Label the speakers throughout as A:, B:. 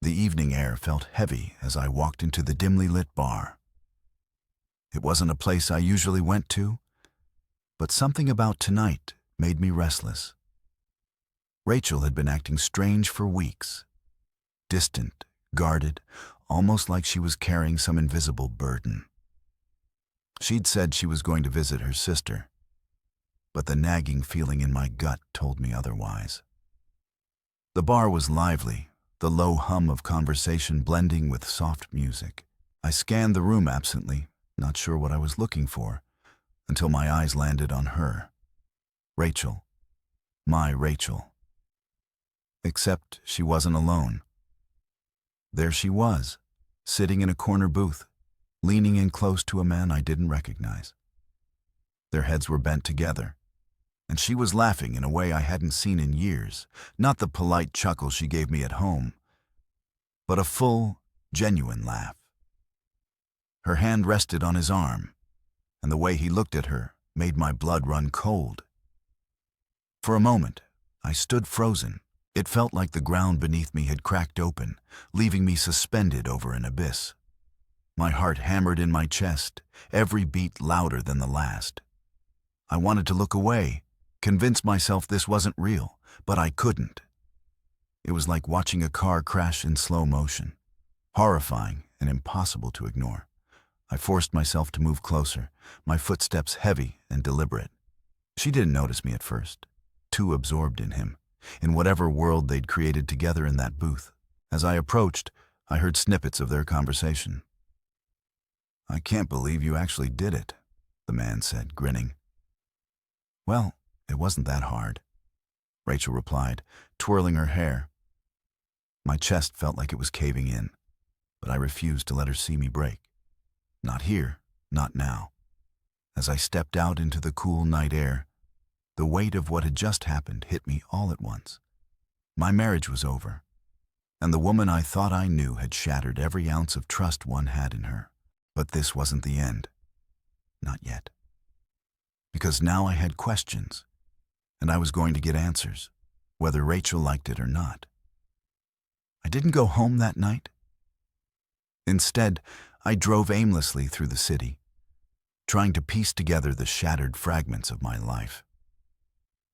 A: The evening air felt heavy as I walked into the dimly lit bar. It wasn't a place I usually went to, but something about tonight made me restless. Rachel had been acting strange for weeks. Distant, guarded, almost like she was carrying some invisible burden. She'd said she was going to visit her sister, but the nagging feeling in my gut told me otherwise. The bar was lively, the low hum of conversation blending with soft music. I scanned the room absently, not sure what I was looking for, until my eyes landed on her. Rachel. My Rachel. Except she wasn't alone. There she was, sitting in a corner booth, leaning in close to a man I didn't recognize. Their heads were bent together, and she was laughing in a way I hadn't seen in years, not the polite chuckle she gave me at home, but a full, genuine laugh. Her hand rested on his arm, and the way he looked at her made my blood run cold. For a moment, I stood frozen. It felt like the ground beneath me had cracked open, leaving me suspended over an abyss. My heart hammered in my chest, every beat louder than the last. I wanted to look away, convince myself this wasn't real, but I couldn't. It was like watching a car crash in slow motion, horrifying and impossible to ignore. I forced myself to move closer, my footsteps heavy and deliberate. She didn't notice me at first, too absorbed in him, in whatever world they'd created together in that booth. As I approached, I heard snippets of their conversation. "I can't believe you actually did it," the man said, grinning. "Well, it wasn't that hard," Rachel replied, twirling her hair. My chest felt like it was caving in, but I refused to let her see me break. Not here, not now. As I stepped out into the cool night air, the weight of what had just happened hit me all at once. My marriage was over, and the woman I thought I knew had shattered every ounce of trust one had in her. But this wasn't the end. Not yet. Because now I had questions, and I was going to get answers, whether Rachel liked it or not. I didn't go home that night. Instead, I drove aimlessly through the city, trying to piece together the shattered fragments of my life.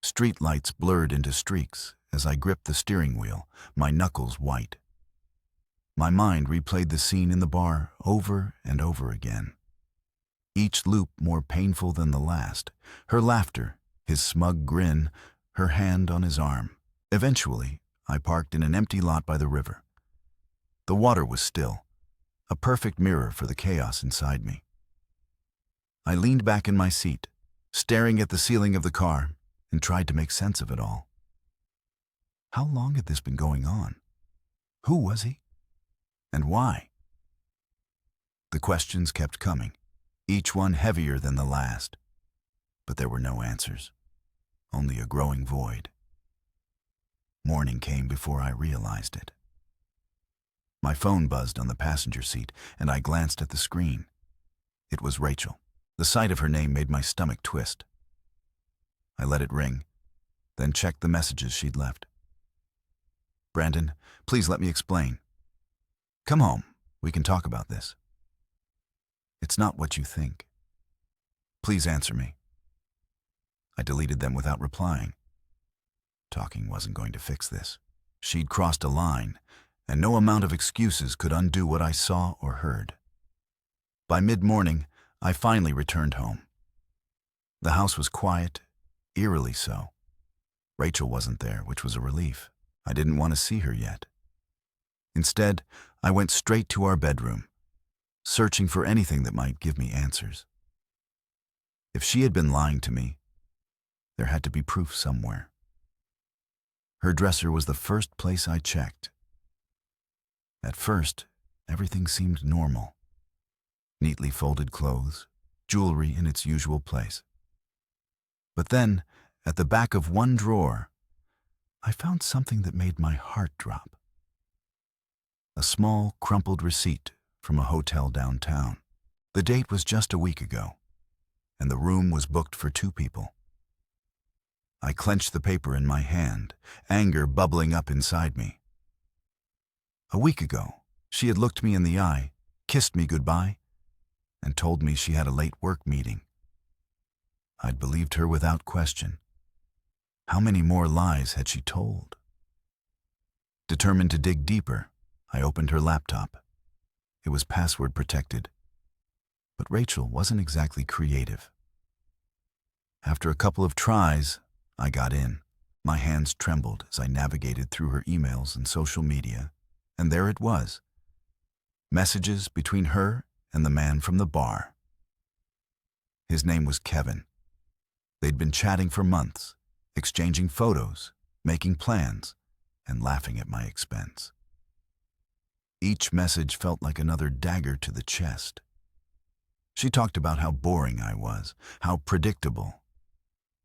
A: Street lights blurred into streaks as I gripped the steering wheel, my knuckles white. My mind replayed the scene in the bar over and over again. Each loop more painful than the last. Her laughter, his smug grin, her hand on his arm. Eventually, I parked in an empty lot by the river. The water was still, a perfect mirror for the chaos inside me. I leaned back in my seat, staring at the ceiling of the car, and tried to make sense of it all. How long had this been going on? Who was he? And why? The questions kept coming, each one heavier than the last. But there were no answers, only a growing void. Morning came before I realized it. My phone buzzed on the passenger seat, and I glanced at the screen. It was Rachel. The sight of her name made my stomach twist. I let it ring, then checked the messages she'd left. "Brandon, please let me explain. Come home, we can talk about this. It's not what you think. Please answer me." I deleted them without replying. Talking wasn't going to fix this. She'd crossed a line, and no amount of excuses could undo what I saw or heard. By mid-morning, I finally returned home. The house was quiet, eerily so. Rachel wasn't there, which was a relief. I didn't want to see her yet. Instead, I went straight to our bedroom, searching for anything that might give me answers. If she had been lying to me, there had to be proof somewhere. Her dresser was the first place I checked. At first, everything seemed normal. Neatly folded clothes, jewelry in its usual place. But then, at the back of one drawer, I found something that made my heart drop. A small, crumpled receipt from a hotel downtown. The date was just a week ago, and the room was booked for 2 people. I clenched the paper in my hand, anger bubbling up inside me. A week ago, she had looked me in the eye, kissed me goodbye, and told me she had a late work meeting. I'd believed her without question. How many more lies had she told? Determined to dig deeper, I opened her laptop. It was password protected. But Rachel wasn't exactly creative. After a couple of tries, I got in. My hands trembled as I navigated through her emails and social media, and there it was. Messages between her and the man from the bar. His name was Kevin. They'd been chatting for months, exchanging photos, making plans, and laughing at my expense. Each message felt like another dagger to the chest. She talked about how boring I was, how predictable.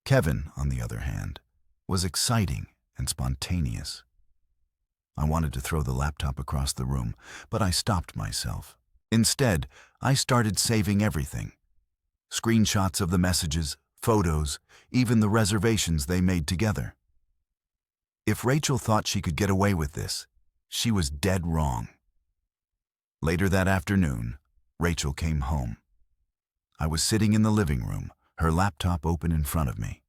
A: Kevin, on the other hand, was exciting and spontaneous. I wanted to throw the laptop across the room, but I stopped myself. Instead, I started saving everything. Screenshots of the messages, photos, even the reservations they made together. If Rachel thought she could get away with this, she was dead wrong. Later that afternoon, Rachel came home. I was sitting in the living room, her laptop open in front of me.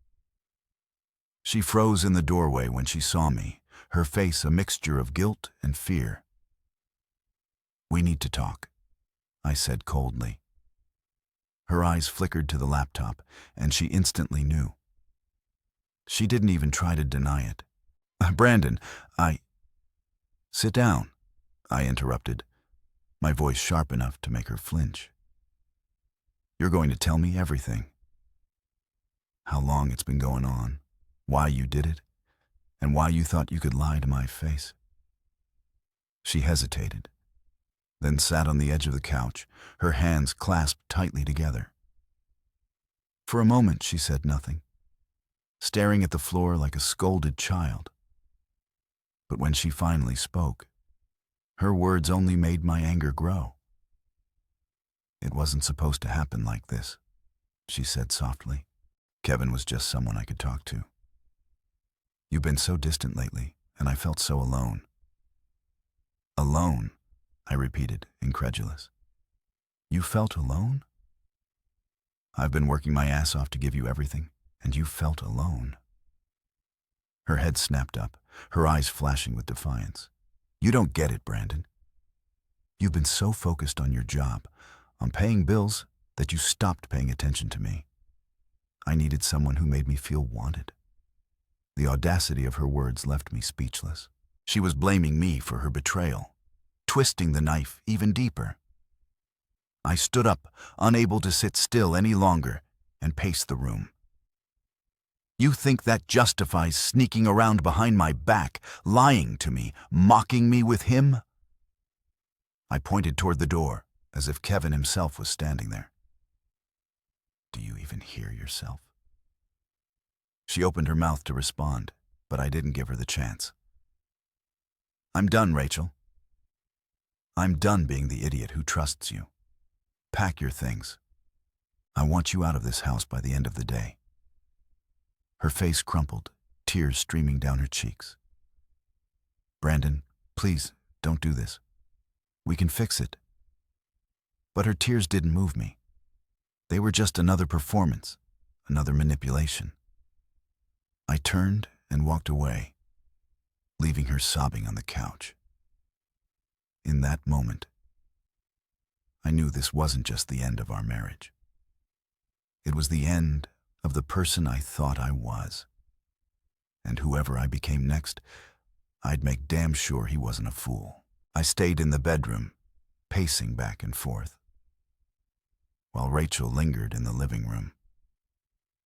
A: She froze in the doorway when she saw me, her face a mixture of guilt and fear. "We need to talk," I said coldly. Her eyes flickered to the laptop, and she instantly knew. She didn't even try to deny it. "Brandon, Sit down," I interrupted, my voice sharp enough to make her flinch. "You're going to tell me everything. How long it's been going on, why you did it, and why you thought you could lie to my face." She hesitated, then sat on the edge of the couch, her hands clasped tightly together. For a moment she said nothing, staring at the floor like a scolded child. But when she finally spoke, her words only made my anger grow. "It wasn't supposed to happen like this," she said softly. "Kevin was just someone I could talk to. You've been so distant lately, and I felt so alone." "Alone?" I repeated, incredulous. "You felt alone? I've been working my ass off to give you everything, and you felt alone." Her head snapped up, her eyes flashing with defiance. "You don't get it, Brandon. You've been so focused on your job, on paying bills, that you stopped paying attention to me. I needed someone who made me feel wanted." The audacity of her words left me speechless. She was blaming me for her betrayal, twisting the knife even deeper. I stood up, unable to sit still any longer, and paced the room. "You think that justifies sneaking around behind my back, lying to me, mocking me with him?" I pointed toward the door, as if Kevin himself was standing there. "Do you even hear yourself?" She opened her mouth to respond, but I didn't give her the chance. "I'm done, Rachel. I'm done being the idiot who trusts you. Pack your things. I want you out of this house by the end of the day." Her face crumpled, tears streaming down her cheeks. "Brandon, please, don't do this. We can fix it." But her tears didn't move me. They were just another performance, another manipulation. I turned and walked away, leaving her sobbing on the couch. In that moment, I knew this wasn't just the end of our marriage. It was the end of the person I thought I was. And whoever I became next, I'd make damn sure he wasn't a fool. I stayed in the bedroom, pacing back and forth, while Rachel lingered in the living room.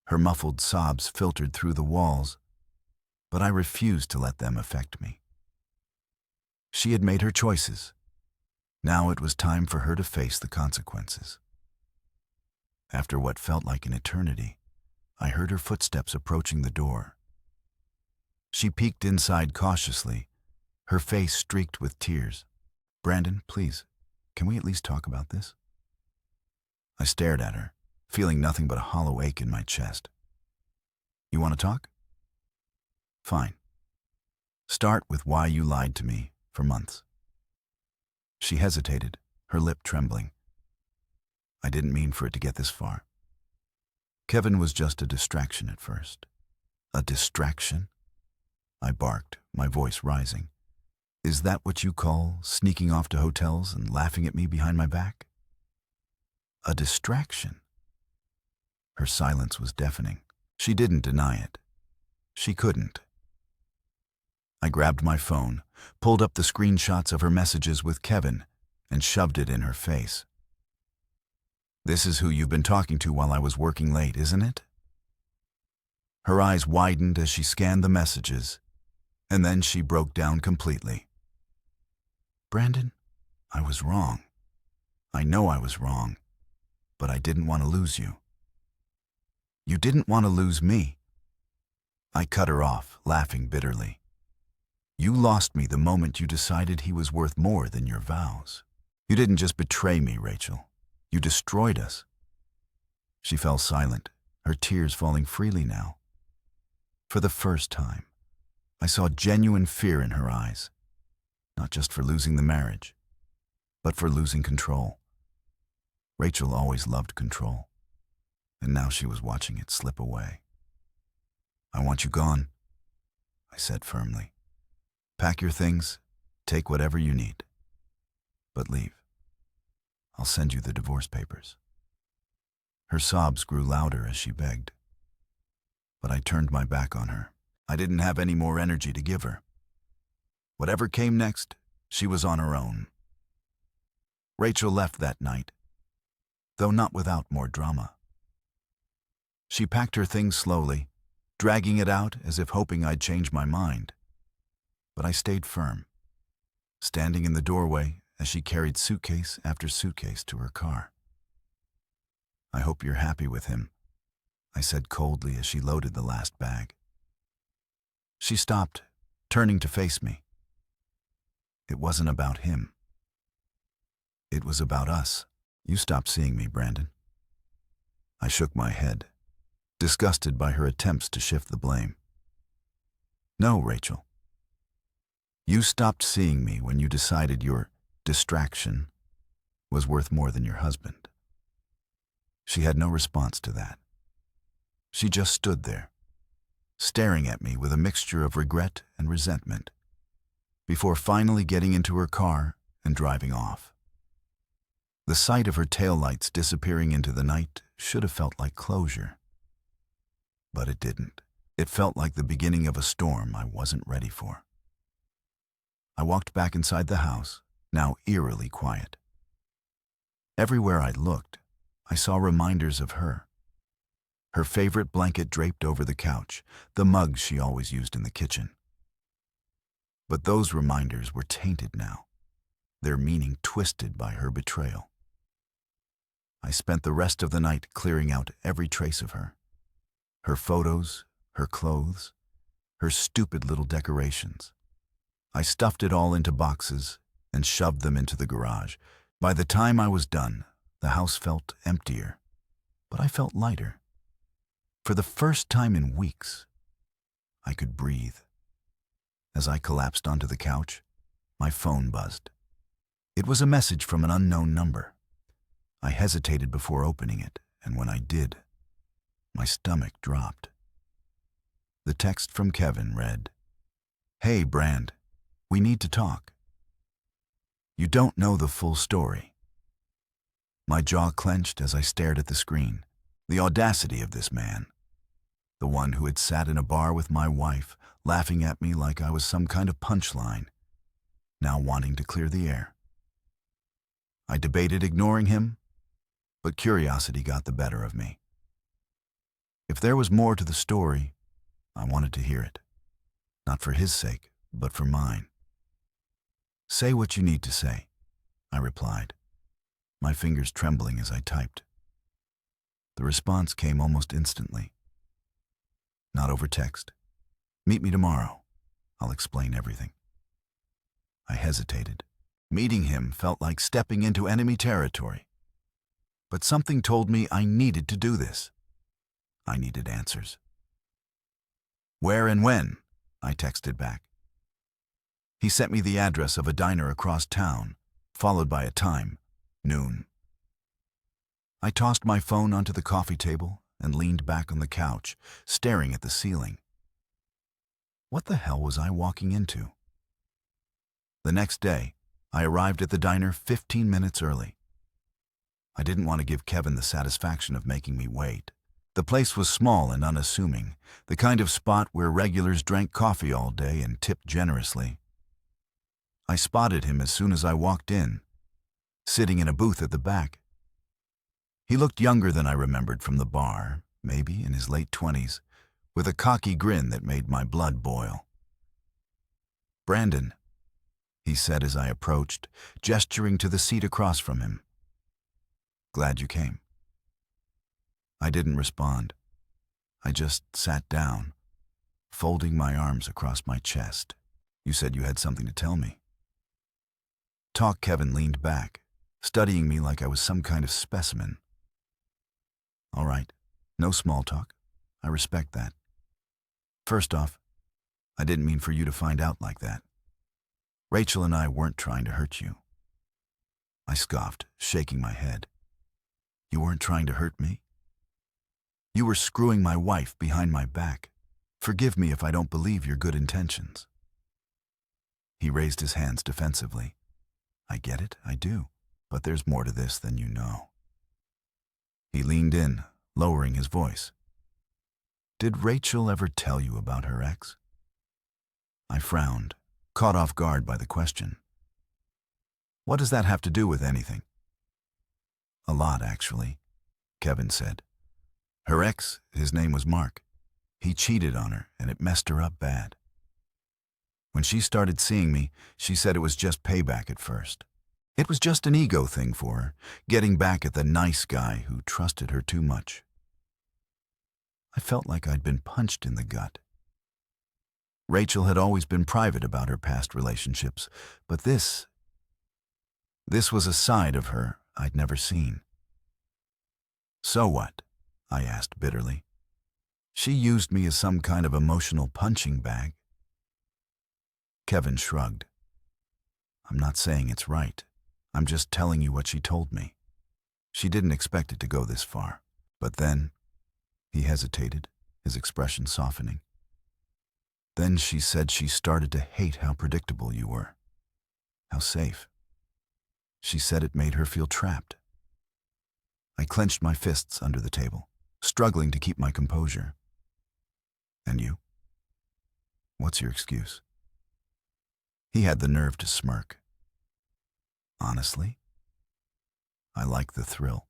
A: Her muffled sobs filtered through the walls, but I refused to let them affect me. She had made her choices. Now it was time for her to face the consequences. After what felt like an eternity, I heard her footsteps approaching the door. She peeked inside cautiously, her face streaked with tears. "Brandon, please, can we at least talk about this?" I stared at her, feeling nothing but a hollow ache in my chest. "You want to talk? Fine. Start with why you lied to me for months." She hesitated, her lip trembling. I didn't mean for it to get this far. Kevin was just a distraction at first. A distraction? I barked, my voice rising. Is that what you call sneaking off to hotels and laughing at me behind my back? A distraction? Her silence was deafening. She didn't deny it. She couldn't. I grabbed my phone, pulled up the screenshots of her messages with Kevin, and shoved it in her face. This is who you've been talking to while I was working late, isn't it? Her eyes widened as she scanned the messages, and then she broke down completely. Brandon, I was wrong. I know I was wrong, but I didn't want to lose you. You didn't want to lose me. I cut her off, laughing bitterly. You lost me the moment you decided he was worth more than your vows. You didn't just betray me, Rachel. You destroyed us. She fell silent, her tears falling freely now. For the first time, I saw genuine fear in her eyes, not just for losing the marriage, but for losing control. Rachel always loved control, and now she was watching it slip away. I want you gone, I said firmly. Pack your things, take whatever you need, but leave. I'll send you the divorce papers. Her sobs grew louder as she begged. But I turned my back on her. I didn't have any more energy to give her. Whatever came next, she was on her own. Rachel left that night, though not without more drama. She packed her things slowly, dragging it out as if hoping I'd change my mind. But I stayed firm, standing in the doorway as she carried suitcase after suitcase to her car. I hope you're happy with him, I said coldly as she loaded the last bag. She stopped, turning to face me. It wasn't about him. It was about us. You stopped seeing me, Brandon. I shook my head, disgusted by her attempts to shift the blame. No, Rachel. You stopped seeing me when you decided your distraction was worth more than your husband. She had no response to that. She just stood there, staring at me with a mixture of regret and resentment, before finally getting into her car and driving off. The sight of her taillights disappearing into the night should have felt like closure. But it didn't. It felt like the beginning of a storm I wasn't ready for. I walked back inside the house, now eerily quiet. Everywhere I looked, I saw reminders of her. Her favorite blanket draped over the couch, the mug she always used in the kitchen. But those reminders were tainted now, their meaning twisted by her betrayal. I spent the rest of the night clearing out every trace of her. Her photos, her clothes, her stupid little decorations. I stuffed it all into boxes and shoved them into the garage. By the time I was done, the house felt emptier, but I felt lighter. For the first time in weeks, I could breathe. As I collapsed onto the couch, my phone buzzed. It was a message from an unknown number. I hesitated before opening it, and when I did, my stomach dropped. The text from Kevin read, "Hey, Brand, we need to talk. You don't know the full story." My jaw clenched as I stared at the screen. The audacity of this man. The one who had sat in a bar with my wife, laughing at me like I was some kind of punchline, now wanting to clear the air. I debated ignoring him, but curiosity got the better of me. If there was more to the story, I wanted to hear it. Not for his sake, but for mine. "Say what you need to say," I replied, my fingers trembling as I typed. The response came almost instantly. "Not over text. Meet me tomorrow. I'll explain everything." I hesitated. Meeting him felt like stepping into enemy territory. But something told me I needed to do this. I needed answers. "Where and when?" I texted back. He sent me the address of a diner across town, followed by a time, noon. I tossed my phone onto the coffee table and leaned back on the couch, staring at the ceiling. What the hell was I walking into? The next day, I arrived at the diner 15 minutes early. I didn't want to give Kevin the satisfaction of making me wait. The place was small and unassuming, the kind of spot where regulars drank coffee all day and tipped generously. I spotted him as soon as I walked in, sitting in a booth at the back. He looked younger than I remembered from the bar, maybe in his late 20s, with a cocky grin that made my blood boil. "Brandon," he said as I approached, gesturing to the seat across from him. "Glad you came." I didn't respond. I just sat down, folding my arms across my chest. "You said you had something to tell me." Kevin leaned back, studying me like I was some kind of specimen. "All right, no small talk. I respect that. First off, I didn't mean for you to find out like that. Rachel and I weren't trying to hurt you." I scoffed, shaking my head. "You weren't trying to hurt me? You were screwing my wife behind my back. Forgive me if I don't believe your good intentions." He raised his hands defensively. "I get it, I do. But there's more to this than you know." He leaned in, lowering his voice. "Did Rachel ever tell you about her ex?" I frowned, caught off guard by the question. "What does that have to do with anything?" "A lot, actually," Kevin said. "Her ex, his name was Mark. He cheated on her, and it messed her up bad. When she started seeing me, she said it was just payback at first. It was just an ego thing for her, getting back at the nice guy who trusted her too much." I felt like I'd been punched in the gut. Rachel had always been private about her past relationships, but this was a side of her I'd never seen. "So what?" I asked bitterly. "She used me as some kind of emotional punching bag." Kevin shrugged. "I'm not saying it's right. I'm just telling you what she told me. She didn't expect it to go this far. But then," he hesitated, his expression softening. "Then she said she started to hate how predictable you were. How safe. She said it made her feel trapped." I clenched my fists under the table, struggling to keep my composure. "And you? What's your excuse?" He had the nerve to smirk. "Honestly, I like the thrill.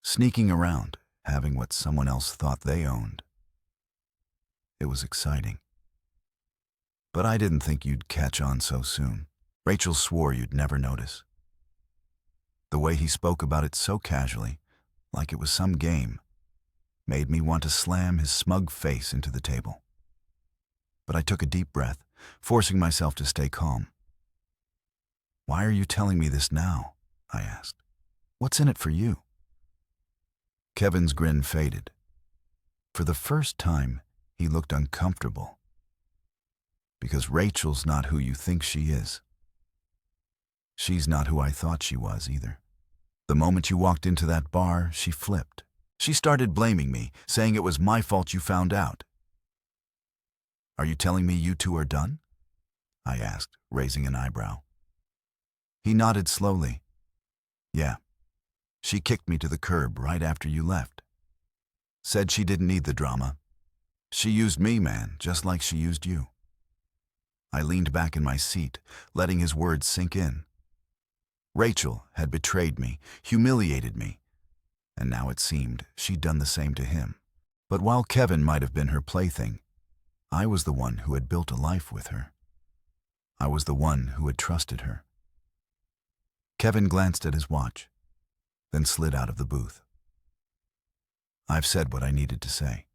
A: Sneaking around, having what someone else thought they owned. It was exciting. But I didn't think you'd catch on so soon. Rachel swore you'd never notice." The way he spoke about it so casually, like it was some game, made me want to slam his smug face into the table. But I took a deep breath, forcing myself to stay calm. "Why are you telling me this now?" I asked. "What's in it for you?" Kevin's grin faded. For the first time, he looked uncomfortable. "Because Rachel's not who you think she is. She's not who I thought she was either. The moment you walked into that bar, she flipped. She started blaming me, saying it was my fault you found out." "Are you telling me you two are done?" I asked, raising an eyebrow. He nodded slowly. "Yeah. She kicked me to the curb right after you left. Said she didn't need the drama. She used me, man, just like she used you." I leaned back in my seat, letting his words sink in. Rachel had betrayed me, humiliated me, and now it seemed she'd done the same to him. But while Kevin might have been her plaything, I was the one who had built a life with her. I was the one who had trusted her. Kevin glanced at his watch, then slid out of the booth. "I've said what I needed to say.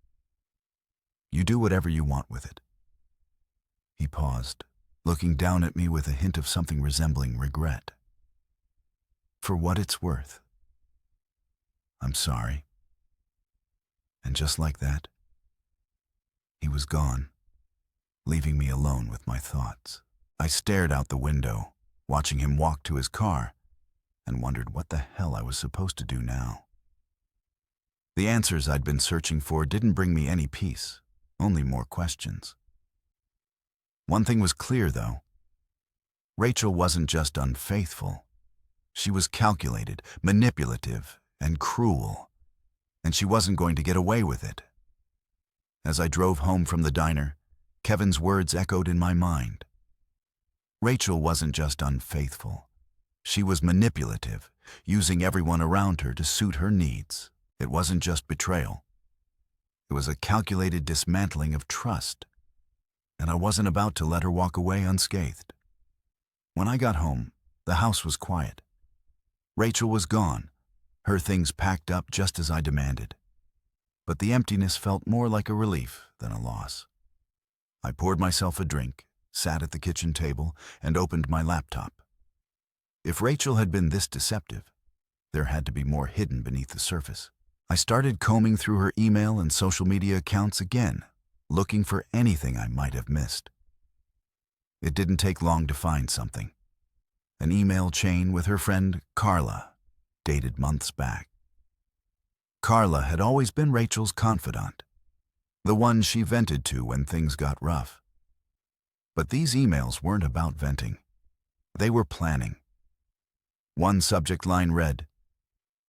A: You do whatever you want with it." He paused, looking down at me with a hint of something resembling regret. "For what it's worth. I'm sorry." And just like that, he was gone, leaving me alone with my thoughts. I stared out the window, watching him walk to his car, and wondered what the hell I was supposed to do now. The answers I'd been searching for didn't bring me any peace, only more questions. One thing was clear, though. Rachel wasn't just unfaithful. She was calculated, manipulative, and cruel, and she wasn't going to get away with it. As I drove home from the diner, Kevin's words echoed in my mind. Rachel wasn't just unfaithful. She was manipulative, using everyone around her to suit her needs. It wasn't just betrayal. It was a calculated dismantling of trust, and I wasn't about to let her walk away unscathed. When I got home, the house was quiet. Rachel was gone, her things packed up just as I demanded. But the emptiness felt more like a relief than a loss. I poured myself a drink, sat at the kitchen table, and opened my laptop. If Rachel had been this deceptive, there had to be more hidden beneath the surface. I started combing through her email and social media accounts again, looking for anything I might have missed. It didn't take long to find something. An email chain with her friend Carla, dated months back. Carla had always been Rachel's confidant, the one she vented to when things got rough. But these emails weren't about venting. They were planning. One subject line read,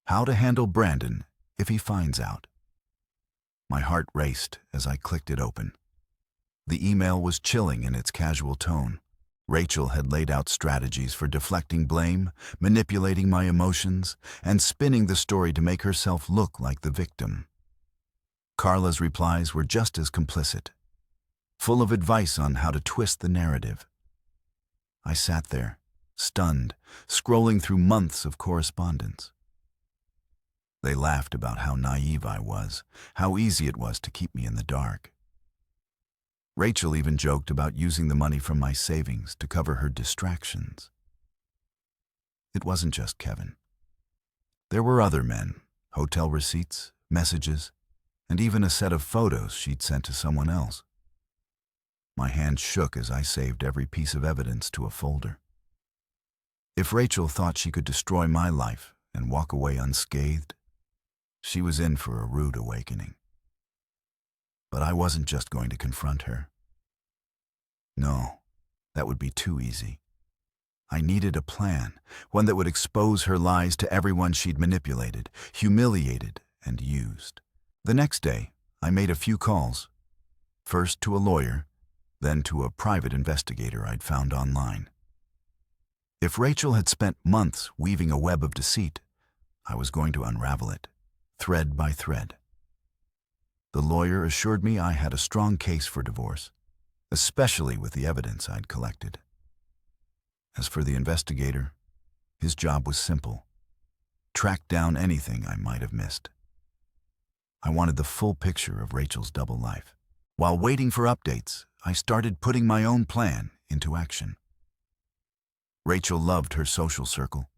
A: "How to handle Brandon if he finds out." My heart raced as I clicked it open. The email was chilling in its casual tone. Rachel had laid out strategies for deflecting blame, manipulating my emotions, and spinning the story to make herself look like the victim. Carla's replies were just as complicit, full of advice on how to twist the narrative. I sat there, stunned, scrolling through months of correspondence. They laughed about how naive I was, how easy it was to keep me in the dark. Rachel even joked about using the money from my savings to cover her distractions. It wasn't just Kevin. There were other men, hotel receipts, messages, and even a set of photos she'd sent to someone else. My hand shook as I saved every piece of evidence to a folder. If Rachel thought she could destroy my life and walk away unscathed, she was in for a rude awakening. But I wasn't just going to confront her. No, that would be too easy. I needed a plan, one that would expose her lies to everyone she'd manipulated, humiliated, and used. The next day, I made a few calls. First to a lawyer, then to a private investigator I'd found online. If Rachel had spent months weaving a web of deceit, I was going to unravel it, thread by thread. The lawyer assured me I had a strong case for divorce, especially with the evidence I'd collected. As for the investigator, his job was simple: track down anything I might have missed. I wanted the full picture of Rachel's double life. While waiting for updates, I started putting my own plan into action. Rachel loved her social circle.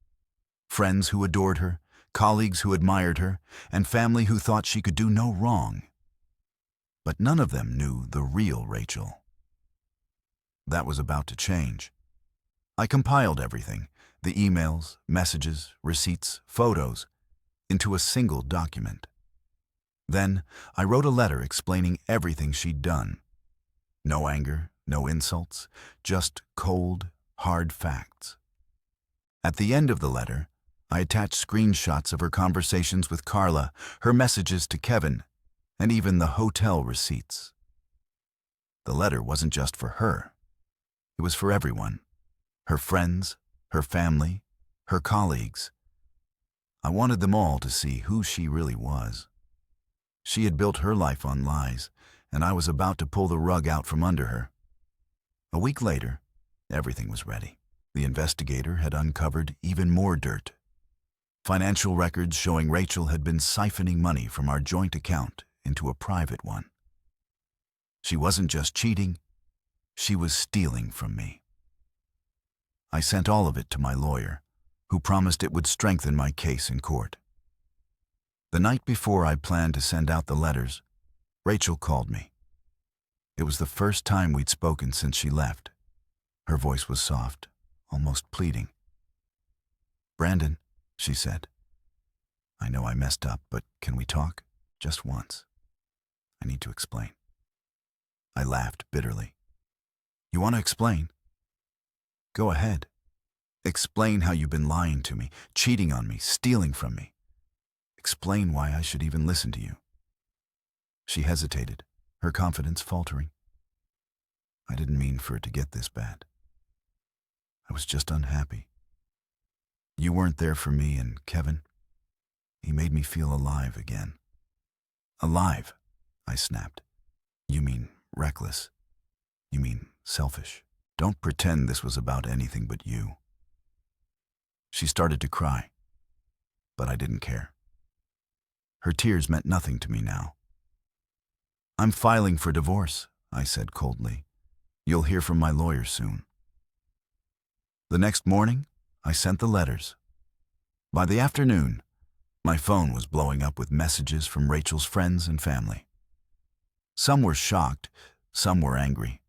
A: Friends who adored her, colleagues who admired her, and family who thought she could do no wrong. But none of them knew the real Rachel. That was about to change. I compiled everything, the emails, messages, receipts, photos, into a single document. Then I wrote a letter explaining everything she'd done. No anger, no insults, just cold, hard facts. At the end of the letter, I attached screenshots of her conversations with Carla, her messages to Kevin, and even the hotel receipts. The letter wasn't just for her. It was for everyone. Her friends, her family, her colleagues. I wanted them all to see who she really was. She had built her life on lies, and I was about to pull the rug out from under her. A week later, everything was ready. The investigator had uncovered even more dirt. Financial records showing Rachel had been siphoning money from our joint account into a private one. She wasn't just cheating, she was stealing from me. I sent all of it to my lawyer, who promised it would strengthen my case in court. The night before I planned to send out the letters, Rachel called me. It was the first time we'd spoken since she left. Her voice was soft, almost pleading. "Brandon," she said, "I know I messed up, but can we talk? Just once. I need to explain." I laughed bitterly. "You want to explain? Go ahead. Explain how you've been lying to me, cheating on me, stealing from me. Explain why I should even listen to you." She hesitated, her confidence faltering. "I didn't mean for it to get this bad. I was just unhappy. You weren't there for me, and Kevin, he made me feel alive again." "Alive?" I snapped. "You mean reckless. You mean selfish. Don't pretend this was about anything but you." She started to cry, but I didn't care. Her tears meant nothing to me now. "I'm filing for divorce," I said coldly. "You'll hear from my lawyer soon." The next morning, I sent the letters. By the afternoon, my phone was blowing up with messages from Rachel's friends and family. Some were shocked, some were angry,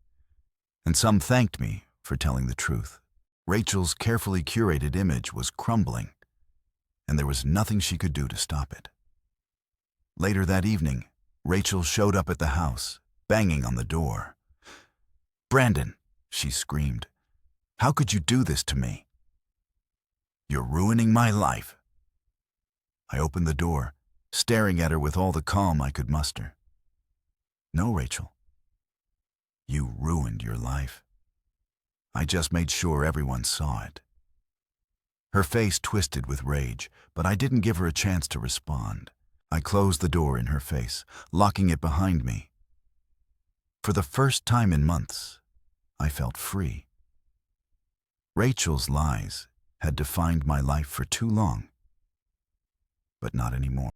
A: and some thanked me for telling the truth. Rachel's carefully curated image was crumbling, and there was nothing she could do to stop it. Later that evening, Rachel showed up at the house, banging on the door. "Brandon," she screamed, "how could you do this to me? You're ruining my life." I opened the door, staring at her with all the calm I could muster. "No, Rachel. You ruined your life. I just made sure everyone saw it." Her face twisted with rage, but I didn't give her a chance to respond. I closed the door in her face, locking it behind me. For the first time in months, I felt free. Rachel's lies had defined my life for too long, but not anymore.